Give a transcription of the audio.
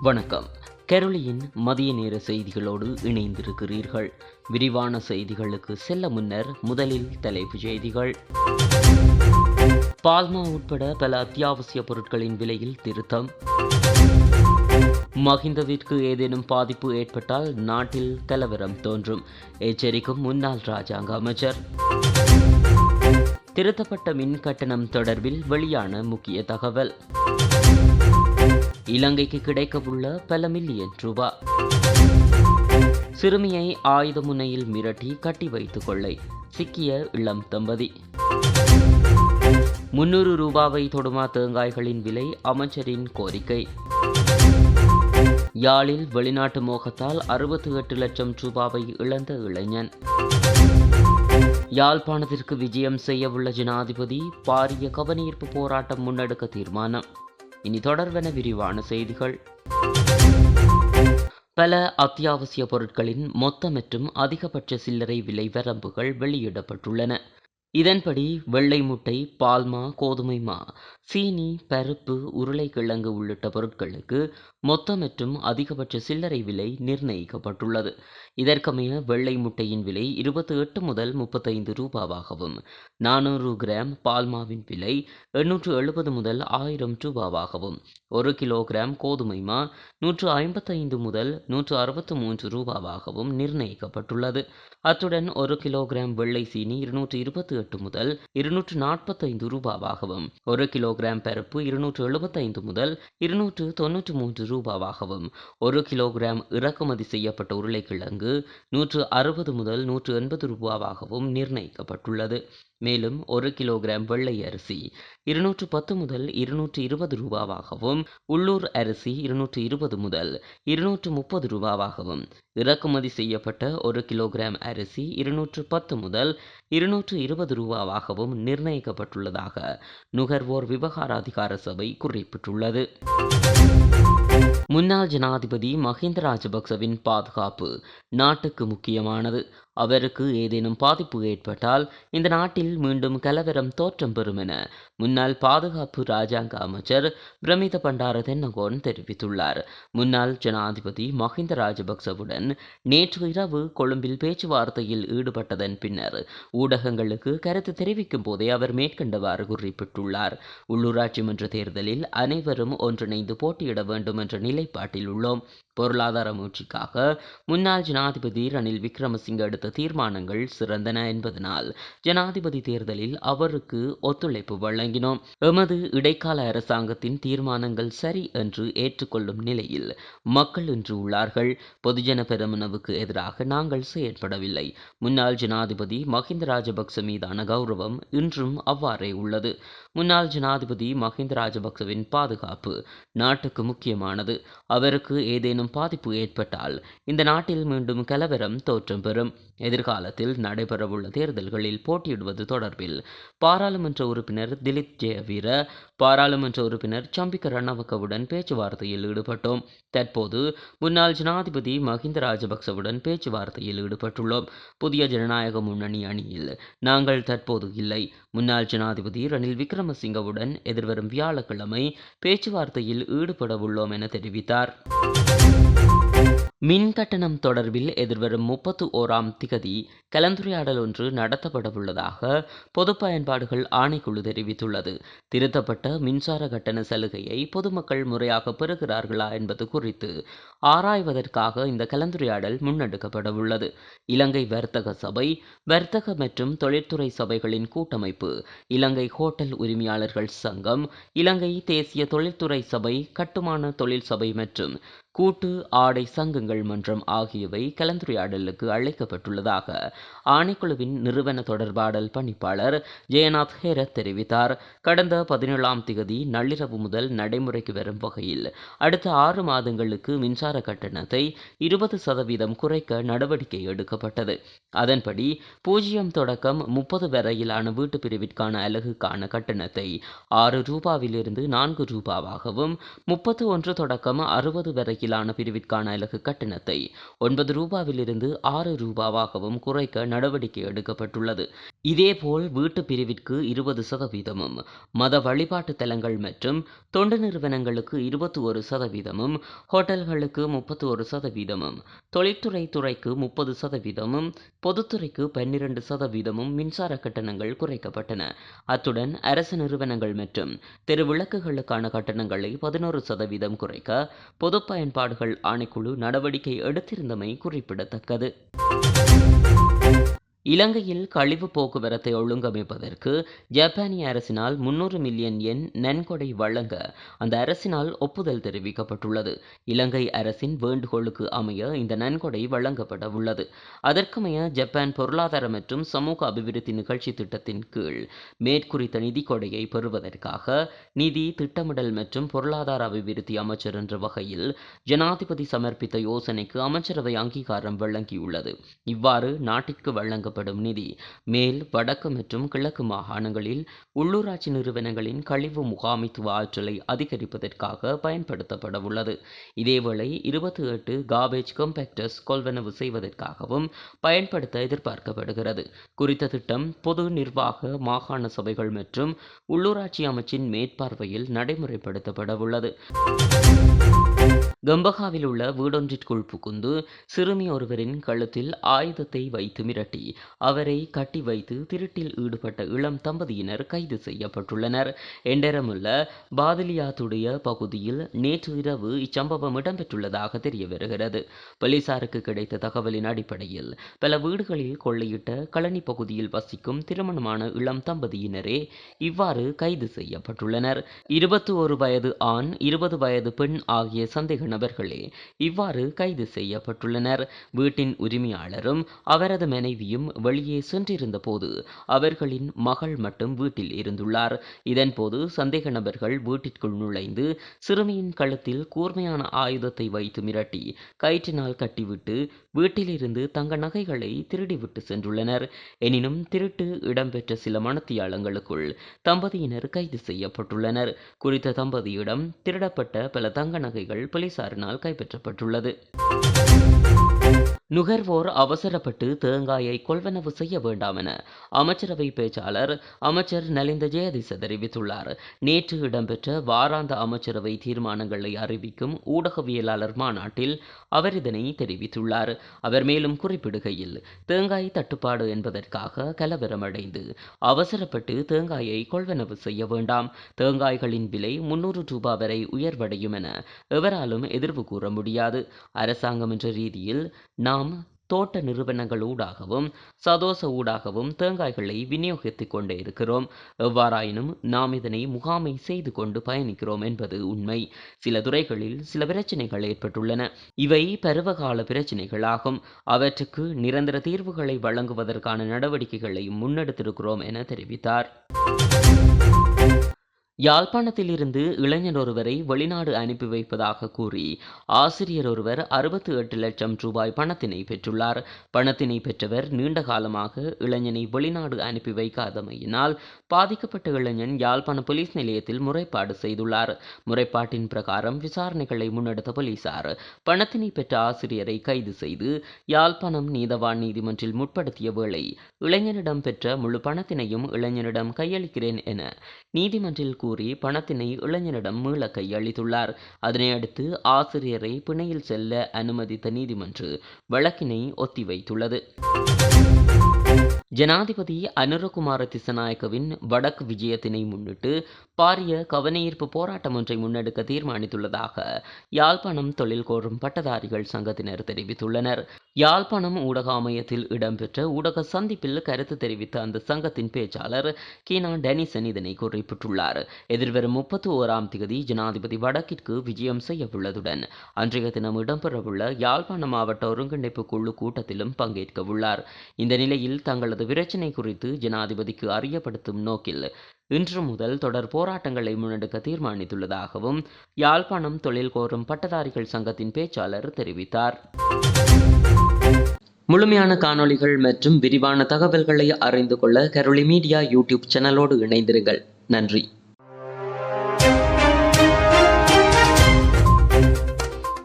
வணக்கம். கெரோலியின் மதிய நேர செய்திகளோடு இணைந்திருக்கிறீர்கள். விரிவான செய்திகளுக்கு செல்ல முன்னர் முதலில் தலைப்புச் செய்திகள். பால்மா உட்பட பல அத்தியாவசிய பொருட்களின் விலையில் திருத்தம். மஹிந்தவிற்கு ஏதேனும் பாதிப்பு ஏற்பட்டால் நாட்டில் கலவரம் தோன்றும், எச்சரிக்கும் முன்னாள் ராஜாங்க அமைச்சர். திருத்தப்பட்ட மின் கட்டணம் தொடர்பில் வெளியான முக்கிய தகவல். இலங்கைக்கு கிடைக்கவுள்ள பல மில்லியன் ரூபாய். சிறுமியை ஆயுத முனையில் மிரட்டி கட்டி வைத்துக் கொள்ளை, சிக்கிய இளம் தம்பதி. 300 ரூபாவை தொடுமா தேங்காய்களின் விலை, அமைச்சரின் கோரிக்கை. யாழில் வெளிநாட்டு மோகத்தால் 68 லட்சம் ரூபாவை இழந்த இளைஞன். யாழ்ப்பாணத்திற்கு விஜயம் செய்யவுள்ள ஜனாதிபதி, பாரிய கவனஈர்ப்பு போராட்டம் முன்னெடுக்க தீர்மானம். இனி தொடர்வென விரிவான செய்திகள். பல அத்தியாவசிய பொருட்களின் மொத்த மற்றும் அதிகபட்ச சில்லறை விலை வரம்புகள் வெளியிடப்பட்டுள்ளன. இதன்படி வெள்ளை முட்டை, பால்மா, கோதுமை மா, சீனி, பருப்பு, உருளைக்கிழங்கு உள்ளிட்ட பொருட்களுக்கு மொத்த மற்றும் அதிகபட்ச சில்லறை விலை நிர்ணயிக்கப்பட்டுள்ளது. இதற்கமைய வெள்ளை முட்டையின் விலை 28 முதல் 35 ரூபாவாகவும், 400 கிராம் பால்மாவின் விலை 870 முதல் 1000 ரூபாவாகவும், 1 கிலோகிராம் கோதுமை மா 155 முதல் 163 ரூபாவாகவும் நிர்ணயிக்கப்பட்டுள்ளது. அத்துடன் 1 கிலோகிராம் வெள்ளை சீனி 228 முதல் 245 ரூபாவாகவும், 1 கிலோகிராம் பருப்பு 275 முதல் 293 ரூபாவாகவும், 1 கிலோகிராம் இறக்குமதி செய்யப்பட்ட உருளைக்கிழங்கு 160 முதல் 180 ரூபாவாகவும் நிர்ணயிக்கப்பட்டுள்ளது. மேலும் 1 கிலோகிராம் வெள்ளை அரிசி 210 முதல் 220 ரூபாவாகவும், உள்ளூர் அரிசி 220 முதல் 230 ரூபாவாகவும், இறக்குமதி செய்யப்பட்ட 1 கிலோகிராம் அரிசி 210 முதல் 220 ரூபாவாகவும் நிர்ணயிக்கப்பட்டுள்ளதாக நுகர்வோர் விவகார அதிகார சபை குறிப்பிட்டுள்ளது. முன்னாள் ஜனாதிபதி மஹிந்த ராஜபக்சவின் பாதுகாப்பு நாட்டுக்கு முக்கியமானது. அவருக்கு ஏதேனும் பாதிப்பு ஏற்பட்டால் இந்த நாட்டில் மீண்டும் கலவரம் தோற்றம் பெறும் என முன்னாள் பாதுகாப்பு ராஜாங்க அமைச்சர் பிரமித பண்டார தென்னகோன் தெரிவித்துள்ளார். முன்னாள் ஜனாதிபதி மஹிந்த ராஜபக்சவுடன் நேற்று இரவு கொழும்பில் பேச்சுவார்த்தையில் ஈடுபட்டதன் பின்னர் ஊடகங்களுக்கு கருத்து தெரிவிக்கும் போதே அவர் மேற்கண்டவாறு குறிப்பிட்டுள்ளார். உள்ளூராட்சி மன்ற தேர்தலில் அனைவரும் ஒன்றிணைந்து போட்டியிட வேண்டும் என்ற நிலைப்பாட்டில் உள்ளோம். பொருளாதார முயற்சிக்காக முன்னாள் ஜனாதிபதி ரணில் விக்ரமசிங்க எடுத்த தீர்மானங்கள் சிறந்தன என்பதனால் ஜனாதிபதி தேர்தலில் அவருக்கு ஒத்துழைப்பு வழங்கினோம். எமது இடைக்கால அரசாங்கத்தின் தீர்மானங்கள் சரி என்று ஏற்றுக்கொள்ளும் நிலையில் மக்கள் இன்று உள்ளார்கள். பொதுஜன பெரமுனவுக்கு எதிராக நாங்கள் செயற்படவில்லை. முன்னாள் ஜனாதிபதி மஹிந்த ராஜபக்ச மீதான கௌரவம் இன்றும் அவ்வாறே உள்ளது. முன்னாள் ஜனாதிபதி மஹிந்த ராஜபக்சவின் பாதுகாப்பு நாட்டுக்கு முக்கியமானது. அவருக்கு ஏதேனும் பாதிப்பு ஏற்பட்டால் இந்த நாட்டில் மீண்டும் கலவரம் தோற்றம் பெறும். எதிர்காலத்தில் நடைபெறவுள்ள தேர்தல்களில் போட்டியிடுவது தொடர்பில் பாராளுமன்ற உறுப்பினர் திலித் ஜெயவீர, பாராளுமன்ற உறுப்பினர் சம்பிக்க ரணவக்கவுடன் பேச்சுவார்த்தையில் ஈடுபட்டோம். தற்போது முன்னாள் ஜனாதிபதி மஹிந்த ராஜபக்சவுடன் பேச்சுவார்த்தையில் ஈடுபட்டுள்ளோம். புதிய ஜனநாயக முன்னணி அணியில் நாங்கள் தற்போது இல்லை. முன்னாள் ஜனாதிபதி ரணில் விக்ரமசிங்கவுடன் எதிர்வரும் வியாழக்கிழமை பேச்சுவார்த்தையில் ஈடுபட உள்ளோம் என தெரிவித்தார். மின் கட்டணம் தொடர்பில் எதிர்வரும் 31ஆம் திகதி கலந்துரையாடல் ஒன்று நடத்தப்படவுள்ளதாக பொது பயன்பாடுகள் ஆணைக்குழு தெரிவித்துள்ளது. திருத்தப்பட்ட மின்சார கட்டண சலுகையை பொதுமக்கள் முறையாக பெறுகிறார்களா என்பது குறித்து ஆராய்வதற்காக இந்த கலந்துரையாடல் முன்னெடுக்கப்படவுள்ளது. இலங்கை வர்த்தக சபை, வர்த்தக மற்றும் தொழிற்துறை சபைகளின் கூட்டமைப்பு, இலங்கை ஹோட்டல் உரிமையாளர்கள் சங்கம், இலங்கை தேசிய தொழில்துறை சபை, கட்டுமான தொழில் சபை மற்றும் கூட்டு ஆடை சங்கங்கள் மன்றம் ஆகியவை கலந்துரையாடலுக்கு அழைக்கப்பட்டுள்ளதாக ஆணைக்குழுவின் நிறுவன தொடர்பாடல் பணிப்பாளர் ஜெயநாத் ஹேரத் தெரிவித்தார். கடந்த 17ஆம் திகதி நள்ளிரவு முதல் நடைமுறைக்கு வரும் வகையில் அடுத்த 6 மாதங்களுக்கு மின்சார கட்டணத்தை 20% குறைக்க நடவடிக்கை எடுக்கப்பட்டது. அதன்படி 0 தொடக்கம் 30 வரையிலான வீட்டு பிரிவிற்கான அலகுக்கான கட்டணத்தை 6 ரூபாவிலிருந்து 4 ரூபாவாகவும், 31 தொடக்கம் 60 வரையிலான பிரிவிற்கான அலகு கட்டணத்தை 9 ரூபாவிலிருந்து 6 ரூபாவாகவும் குறைக்க நடவடிக்கை எடுக்கப்பட்டுள்ளது. இதேபோல் வீட்டு பிரிவிற்கு 20%, மத வழிபாட்டு தலங்கள் மற்றும் தொண்டு நிறுவனங்களுக்கு 21%, ஹோட்டல்களுக்கு 31%, தொழில்துறை துறைக்கு 30%, பொதுத்துறைக்கு 12% மின்சார கட்டணங்கள் குறைக்கப்பட்டன. அத்துடன் அரசு நிறுவனங்கள் மற்றும் தெருவிளக்குகளுக்கான கட்டணங்களை 11% குறைக்க பொது பயன்பாடுகள் ஆணைக்குழு நடவடிக்கை எடுத்திருந்தமை குறிப்பிடத்தக்கது. இலங்கையில் கழிவு போக்குவரத்தை ஒழுங்கமைப்பதற்கு ஜப்பானிய அரசினால் 300 மில்லியன் யென் நன்கொடை வழங்க அந்த அரசினால் ஒப்புதல் தெரிவிக்கப்பட்டுள்ளது. இலங்கை அரசின் வேண்டுகோளுக்கு அமைய இந்த நன்கொடை வழங்கப்பட உள்ளது. அதற்கமைய ஜப்பான் பொருளாதார மற்றும் சமூக அபிவிருத்தி நிகழ்ச்சி திட்டத்தின் கீழ் மேற்குறித்த நிதிக்கொடையை பெறுவதற்காக நிதி திட்டமிடல் மற்றும் பொருளாதார அபிவிருத்தி அமைச்சர் என்ற வகையில் ஜனாதிபதி சமர்ப்பித்த யோசனைக்கு அமைச்சரவை அங்கீகாரம் வழங்கியுள்ளது. இவ்வாறு நாட்டிற்கு வழங்கப்படும் நிதி மேல், வடக்கு மற்றும் கிழக்கு மாகாணங்களில் உள்ளூராட்சி நிறுவனங்களின் கழிவு முகாமைத்துவ ஆற்றலை அதிகரிப்பதற்காக பயன்படுத்தப்பட உள்ளது. இதேவேளை 28 காபேஜ் கம்பேக்டர்ஸ் கொள்வனவு செய்வதற்காகவும் பயன்படுத்த எதிர்பார்க்கப்படுகிறது. குறித்த திட்டம் பொது நிர்வாக மாகாண சபைகள் மற்றும் உள்ளூராட்சி அமைச்சின் மேற்பார்வையில் நடைமுறைப்படுத்தப்பட உள்ளது. கம்பஹாவில் உள்ள வீடொன்றிற்குள் புகுந்து சிறுமி ஒருவரின் கழுத்தில் ஆயுதத்தை வைத்து மிரட்டி அவரை கட்டி வைத்து திருட்டில் ஈடுபட்ட இளம் தம்பதியினர் கைது செய்யப்பட்டுள்ளனர். எண்டரமுள்ள பாதிலியாத்துடைய பகுதியில் நேற்று இரவு இச்சம்பவம் இடம்பெற்றுள்ளதாக தெரிய வருகிறது. போலீசாருக்கு கிடைத்த தகவலின் அடிப்படையில் பல வீடுகளில் கொள்ளையிட்ட களனி பகுதியில் வசிக்கும் திருமணமான இளம் தம்பதியினரே இவ்வாறு கைது செய்யப்பட்டுள்ளனர். 21 வயது ஆண், 20 வயது பெண் ஆகிய சந்தேக நபர்களே இவ்வாறு கைது செய்யப்பட்டுள்ளனர். வீட்டின் உரிமையாளரும் அவரது மனைவியும் வெளியே சென்றிருந்த போது அவர்களின் மகள் மட்டும் வீட்டில் இருந்துள்ளார். இதன்போது சந்தேக நபர்கள் வீட்டிற்குள் நுழைந்து சிறுமியின் கழுத்தில் கூர்மையான ஆயுதத்தை வைத்து மிரட்டி கயிற்றினால் கட்டிவிட்டு வீட்டிலிருந்து தங்க நகைகளை திருடிவிட்டு சென்றுள்ளனர். எனினும் திருட்டு இடம்பெற்ற சில மணத்தியாலங்களுக்குள் தம்பதியினர் கைது செய்யப்பட்டுள்ளனர். குறித்த தம்பதியிடம் திருடப்பட்ட பல தங்க நகைகள் போலீசாரினால் கைப்பற்றப்பட்டுள்ளது. நுகர்வோர் அவசரப்பட்டு தேங்காயை கொள்வனவு செய்ய வேண்டாம் என அமைச்சரவை பேச்சாளர் அமைச்சர் நலிந்த ஜெயதிச தெரிவித்துள்ளார். நேற்று இடம்பெற்ற வாராந்த அமைச்சரவை தீர்மானங்களை அறிவிக்கும் ஊடகவியலாளர் மாநாட்டில் அவர் இதனை தெரிவித்துள்ளார். அவர் மேலும் குறிப்பிடுகையில், தேங்காய் தட்டுப்பாடு என்பதற்காக கலவரமடைந்து அவசரப்பட்டு தேங்காயை கொள்வனவு செய்ய வேண்டாம். தேங்காய்களின் விலை 300 ரூபாய் வரை உயர்வடையும் என எவராலும் எதிர்வு கூற முடியாது. அரசாங்கம் என்ற ரீதியில் நாம் தோட்ட நிறுவனங்கள் ஊடாகவும் சதோச ஊடாகவும் தேங்காய்களை விநியோகித்துக் கொண்டே இருக்கிறோம். எவ்வாறாயினும் நாம் இதனை முகாமை செய்து கொண்டு பயணிக்கிறோம் என்பது உண்மை. சில துறைகளில் சில பிரச்சினைகள் ஏற்பட்டுள்ளன. இவை பருவகால பிரச்சினைகளாகும். அவற்றுக்கு நிரந்தர தீர்வுகளை வழங்குவதற்கான நடவடிக்கைகளை முன்னெடுத்திருக்கிறோம் என தெரிவித்தார். யாழ்ப்பாணத்தில் இருந்து இளைஞர் ஒருவரை வெளிநாடு அனுப்பி வைப்பதாக கூறி ஆசிரியர் ஒருவர் 68 லட்சம் ரூபாய் பணத்தினை பெற்றுள்ளார். பணத்தினை பெற்றவர் நீண்ட காலமாக இளைஞனை வெளிநாடு அனுப்பி வைக்காதமையினால் பாதிக்கப்பட்ட இளைஞன் யாழ்ப்பாண போலீஸ் நிலையத்தில் முறைப்பாடு செய்துள்ளார். முறைப்பாட்டின் பிரகாரம் விசாரணைகளை முன்னெடுத்த போலீசார் பணத்தினை பெற்ற ஆசிரியரை கைது செய்து யாழ்ப்பாணம் நீதவான் நீதிமன்றில் முற்படுத்திய வேளை இளைஞனிடம் பெற்ற முழு பணத்தினையும் இளைஞனிடம் கையளிக்கிறேன் என நீதிமன்றில் கூறி பணத்தினை இளைஞனிடம் மீள கையளித்துள்ளார். அதனையடுத்து ஆசிரியரை பிணையில் செல்ல அனுமதித்த நீதிமன்று வழக்கினை ஒத்திவைத்துள்ளது. ஜனாதிபதி அனுரகுமார திஸநாயக்கவின் வடக்கு விஜயத்தினை முன்னிட்டு பாரிய கவனஈர்ப்பு போராட்டம் ஒன்றை முன்னெடுக்க தீர்மானித்துள்ளதாக யாழ்ப்பாணம் தொழில் கோரும் பட்டதாரிகள் சங்கத்தினர் தெரிவித்துள்ளனர். யாழ்ப்பாணம் ஊடக அமையத்தில் இடம்பெற்ற ஊடக சந்திப்பில் கருத்து தெரிவித்த அந்த சங்கத்தின் பேச்சாளர் கீனா டெனிசன் இதனை குறிப்பிட்டுள்ளார். எதிர்வரும் 31ஆம் தேதி ஜனாதிபதி வடக்கிற்கு விஜயம் செய்யவுள்ளதுடன் அன்றைய தினம் இடம்பெறவுள்ள யாழ்ப்பாண மாவட்ட ஒருங்கிணைப்பு குழு கூட்டத்திலும் பங்கேற்கவுள்ளார். இந்த நிலையில் தங்களது பிரச்சினை குறித்து ஜனாதிபதிக்கு அறியப்படுத்தும் நோக்கில் இன்று முதல் தொடர் போராட்டங்களை முன்னெடுக்க தீர்மானித்துள்ளதாகவும் யாழ்ப்பாணம் தொழில் கோரும் பட்டதாரிகள் சங்கத்தின் பேச்சாளர் தெரிவித்தார். முழுமையான காணொளிகள் மற்றும் விரிவான தகவல்களை அறிந்து கொள்ள கரோலி மீடியா யூடியூப் சேனலோடு இணைந்திருங்கள். நன்றி.